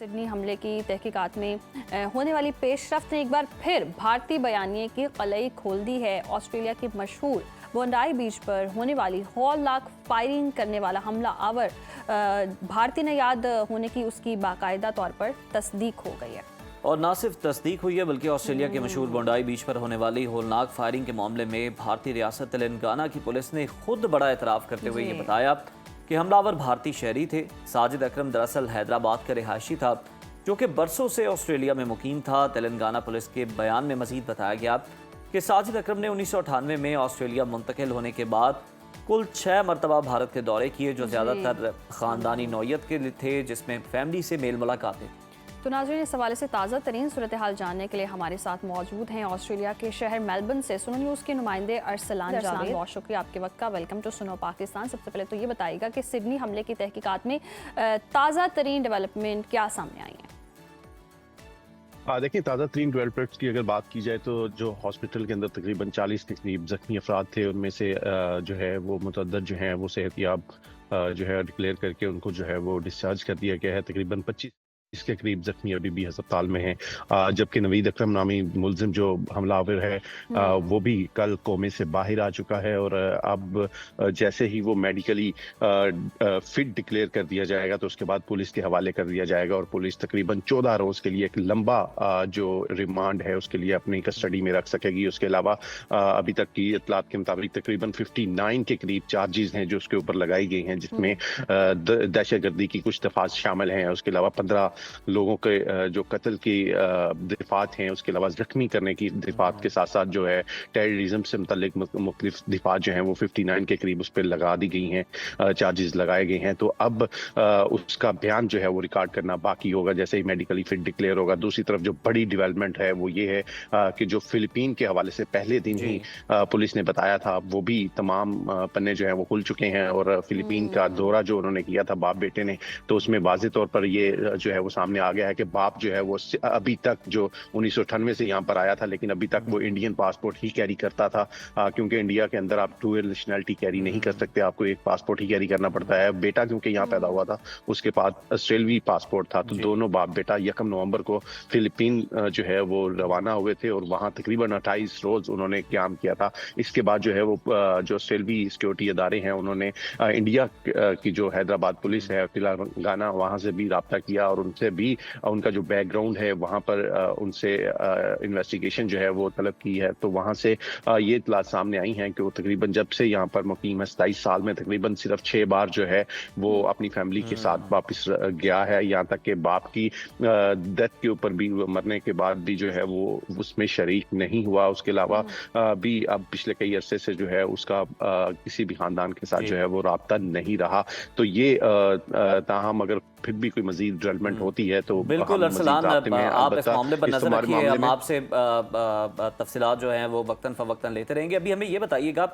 Sydney हमले की तहकीकात में होने वाली पेशरफ्त ने एक बार फिर भारतीय बयानिए की कलई खोल दी है। ऑस्ट्रेलिया के मशहूर बोंडाई बीच पर होने वाली हौलनाक फायरिंग करने वाला हमला आवर भारतीय ने याद होने की उसकी बाकायदा तौर पर तस्दीक हो गई है। और ना सिर्फ तस्दीक हुई है बल्कि ऑस्ट्रेलिया के मशहूर बोंडाई बीच पर होने वाली होलनाक फायरिंग के मामले में भारतीय रियासत तेलंगाना की पुलिस ने खुद बड़ा एतराफ़ करते हुए ये बताया कि हमलावर भारतीय शहरी थे। साजिद अकरम दरअसल हैदराबाद का रिहायशी था जो कि बरसों से ऑस्ट्रेलिया में मुकीम था। तेलंगाना पुलिस के बयान में मजीद बताया गया कि साजिद अकरम ने 1998 में ऑस्ट्रेलिया मुंतकिल होने के बाद कुल 6 मरतबा भारत के दौरे किए जो ज़्यादातर ख़ानदानी नौयत के थे, जिसमें फैमिली से मेल मुलाकातें। तो नाज़रीन, इस हवाले से ताज़ा तरीन सूरत हाल जानने के लिए हमारे साथ मौजूद हैं ऑस्ट्रेलिया के शहर मेलबर्न से सुनो न्यूज़ के नुमाइंदे अरसलान जावेद। बहुत शुक्रिया आपके वक्त का। वेलकम टू सुनो पाकिस्तान। सबसे पहले तो ये बताइएगा कि सिडनी हमले की तहकीकात में ताज़ा तरीन डेवलपमेंट क्या सामने आई है? देखिए, ताज़ा तरीन डेवलपमेंट्स की अगर बात की जाए तो जो हॉस्पिटल के अंदर तकरीबन 40 के करीब जख्मी अफराद थे, उनमें से जो है वो मुतअद्दिद जो हैं वो सेहतियाब जो है डिक्लेयर करके उनको जो है वो डिस्चार्ज कर दिया गया है। तकरीबन 25 इसके करीब जख्मी अभी भी अस्पताल में हैं, जबकि नवीद अकरम नामी मुलजिम जो हमलावर है वो भी कल कोमे से बाहर आ चुका है और अब जैसे ही वो मेडिकली फिट डिक्लेयर कर दिया जाएगा तो उसके बाद पुलिस के हवाले कर दिया जाएगा और पुलिस तकरीबन 14 रोज के लिए एक लंबा जो रिमांड है उसके लिए अपनी कस्टडी में रख सकेगी। उसके अलावा अभी तक की इतलात के मुताबिक तकरीबन 59 के करीब चार्जेस हैं जो उसके ऊपर लगाई गई हैं, जिसमें दहशतगर्दी की कुछ दफात शामिल हैं। उसके अलावा 15 लोगों के जो कत्ल की दिफात हैं, उसके अलावा जख्मी करने की दिफात के साथ साथ जो है टेररिज्म से मुतल्लिक मुख्तलिफ दिफात जो हैं वो 59 के करीब उस पर लगा दी गई हैं, चार्जेस लगाए गए हैं। तो अब उसका बयान जो है वो रिकॉर्ड करना बाकी होगा जैसे ही मेडिकली फिट डिक्लेयर होगा। दूसरी तरफ जो बड़ी डेवलपमेंट है वो ये है कि जो फिलिपीन के हवाले से पहले दिन ही पुलिस ने बताया था वो भी तमाम पन्ने जो है वो खुल चुके हैं और फिलिपीन का दौरा जो उन्होंने किया था बाप बेटे ने, तो उसमें वाज़ेह तौर पर ये जो है वो सामने आ गया है कि बाप जो है वो अभी तक जो 1998 से यहाँ पर आया था लेकिन अभी तक वो इंडियन पासपोर्ट ही कैरी करता था, क्योंकि इंडिया के अंदर आप डुअल नेशनैलिटी कैरी नहीं कर सकते, आपको एक पासपोर्ट ही कैरी करना पड़ता है। बेटा क्योंकि यहाँ पैदा हुआ था उसके पास ऑस्ट्रेलवी पासपोर्ट था, तो दोनों बाप बेटा 1 नवंबर को फिलिपीन जो है वो रवाना हुए थे और वहाँ तकरीबन 28 रोज उन्होंने क्याम किया था। इसके बाद जो है वो जो ऑस्ट्रेलवी सिक्योरिटी अदारे हैं उन्होंने इंडिया की जो हैदराबाद पुलिस है तेलंगाना वहाँ से भी रब्ता किया और उनसे भी उनका जो बैकग्राउंड है वहाँ पर उनसे इन्वेस्टिगेशन जो है वो तलब की है। तो वहाँ से ये इतलात सामने आई हैं कि वो तकरीबन जब से यहाँ पर मुकीम है 27 साल में तकरीबन सिर्फ 6 बार जो है वो अपनी फैमिली के साथ वापस गया है, यहाँ तक कि बाप की डेथ के ऊपर भी मरने के बाद भी जो है वो उसमें शरीक नहीं हुआ। उसके अलावा भी अब पिछले कई अरसे से जो है उसका किसी भी खानदान के साथ जो है वो राब्ता नहीं रहा। तो ये ताहम अगर फिर भी कोई मजीद डेवलपमेंट होती है तो बिल्कुल अरसलान, आप इस मामले पर नजर रखिए, हम आपसे तफसीलात जो हैं वो वक्तन फवक्तन लेते रहेंगे। अभी हमें ये बताइएगा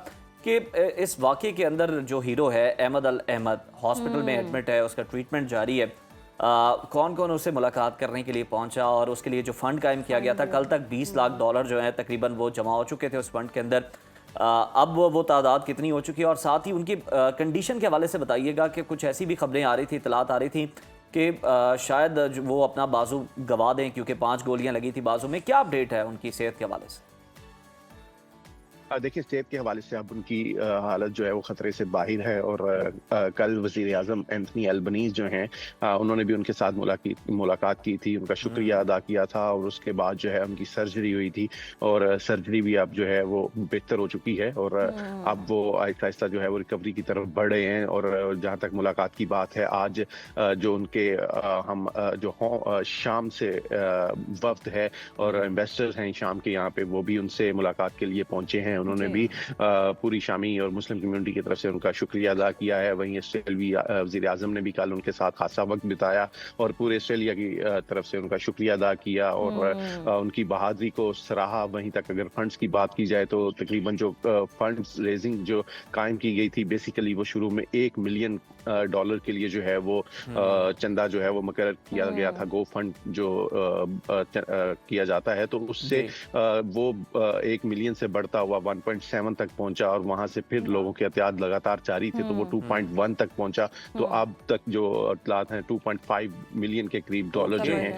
कि इस वाक़े के अंदर जो हीरो है अहमद अल अहमद हॉस्पिटल में एडमिट है, उसका ट्रीटमेंट जारी है, कौन कौन उससे मुलाकात करने के लिए पहुंचा और उसके लिए जो फंड कायम किया गया था, कल तक 20 लाख डॉलर जो है तकरीबन वो जमा हो चुके थे उस फंड के अंदर, अब वो तादाद कितनी हो चुकी है और साथ ही उनकी कंडीशन के हवाले से बताइएगा कि कुछ ऐसी भी खबरें आ रही थी, इतलात आ रही थी कि शायद वो अपना बाजू गवा दें क्योंकि 5 गोलियां लगी थी बाजू में। क्या अपडेट है उनकी सेहत के हवाले से? देखिए, सेहत के हवाले से अब उनकी हालत जो है वो ख़तरे से बाहर है और कल वज़ीर आज़म एंथनी अल्बनीज़ जो हैं उन्होंने भी उनके साथ मुलाकात की थी, उनका शुक्रिया अदा किया था और उसके बाद जो है उनकी सर्जरी हुई थी और सर्जरी भी अब जो है वो बेहतर हो चुकी है और अब वो आहिस्ता आहिस्ता जो है वो रिकवरी की तरफ बढ़ रहे हैं। और जहाँ तक मुलाकात की बात है, आज जो उनके हम जो शाम से वफ्द है और इन्वेस्टर्स हैं शाम के यहाँ पे, वो भी उनसे मुलाकात के लिए पहुँचे हैं। उन्होंने भी पूरी शामी और मुस्लिम कम्युनिटी की तरफ से उनका शुक्रिया अदा किया है। वहीं ऑस्ट्रेलियावी वज़ीर आज़म ने भी कल उनके साथ खासा वक्त बिताया और पूरे ऑस्ट्रेलिया की तरफ से उनका शुक्रिया अदा किया और उनकी बहादुरी को सराहा। वहीं तक अगर फंड्स की बात की जाए तो तकरीबन जो फंड्स रेजिंग जो कायम की गई थी, बेसिकली वो शुरू में $1 मिलियन डॉलर के लिए जो है वो चंदा जो है वो मुकर्रर किया गया था, गो फंड जो किया जाता है, तो उससे वो 1 मिलियन से बढ़ता हुआ 1.7 तक पहुंचा और वहां से फिर लोगों के एहतियात लगातार जारी थे, तो वो 2.1 तक पहुंचा। तो अब तक जो इत्तलात हैं 2.5 मिलियन के करीब डॉलर जो हैं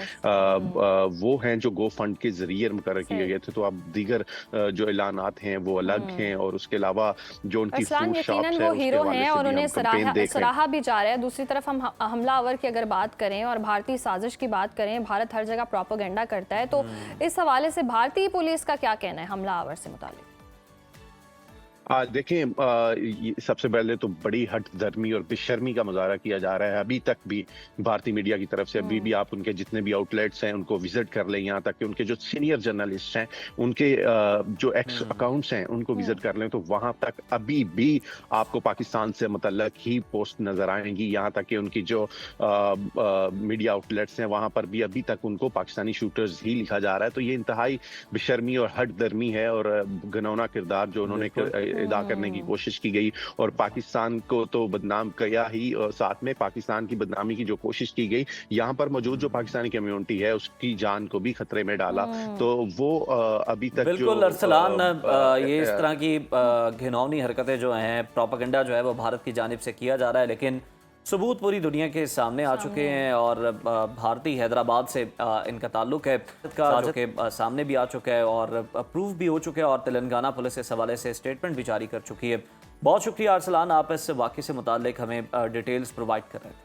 वो हैं जो गो फंड के जरिए मुकर्रर किए गए थे। तो अब दीगर जो ऐलानात हैं वो अलग हैं, और उसके अलावा जो उनकी फूड शॉप्स हैं, वो हीरो हैं और उन्हें सराहा भी जा रहा है। दूसरी तरफ हम हमलावर की अगर बात करें और भारतीय साजिश की बात करें, भारत हर जगह प्रोपेगेंडा करता है, तो इस हवाले से भारतीय पुलिस का क्या कहना है हमलावर से मुतालिक? देखें, सबसे पहले तो बड़ी हट धर्मी और बेशर्मी का मुजाहरा किया जा रहा है। अभी तक भी भारतीय मीडिया की तरफ से अभी भी आप उनके जितने भी आउटलेट्स हैं उनको विजिट कर लें, यहाँ तक कि उनके जो सीनियर जर्नलिस्ट हैं उनके जो एक्स अकाउंट्स हैं उनको विजिट कर लें, तो वहाँ तक अभी भी आपको पाकिस्तान से मुतल्लक ही पोस्ट नजर आएंगी। यहाँ तक कि उनकी जो मीडिया आउटलेट्स हैं वहाँ पर भी अभी तक उनको पाकिस्तानी शूटर्स ही लिखा जा रहा है। तो ये इंतहाई बेशर्मी और हट धर्मी है और घिनौना किरदार जो उन्होंने अदा करने की कोशिश की गई, और पाकिस्तान को तो बदनाम किया ही, और साथ में पाकिस्तान की बदनामी की जो कोशिश की गई, यहाँ पर मौजूद जो पाकिस्तानी कम्युनिटी है उसकी जान को भी खतरे में डाला। तो वो अभी तक बिल्कुल अरसलान, ये इस तरह की घिनौनी हरकतें जो हैं, प्रोपेगेंडा जो है वो भारत की जानिब से किया जा रहा है, लेकिन सबूत पूरी दुनिया के सामने आ चुके हैं और भारतीय हैदराबाद से इनका ताल्लुक है का जो कि सामने भी आ चुका है और प्रूफ भी हो चुका है, और तेलंगाना पुलिस इस हवाले से स्टेटमेंट भी जारी कर चुकी है। बहुत शुक्रिया अरसलान, आप इस वाक़े से मुताल्लिक हमें डिटेल्स प्रोवाइड कर रहे हैं।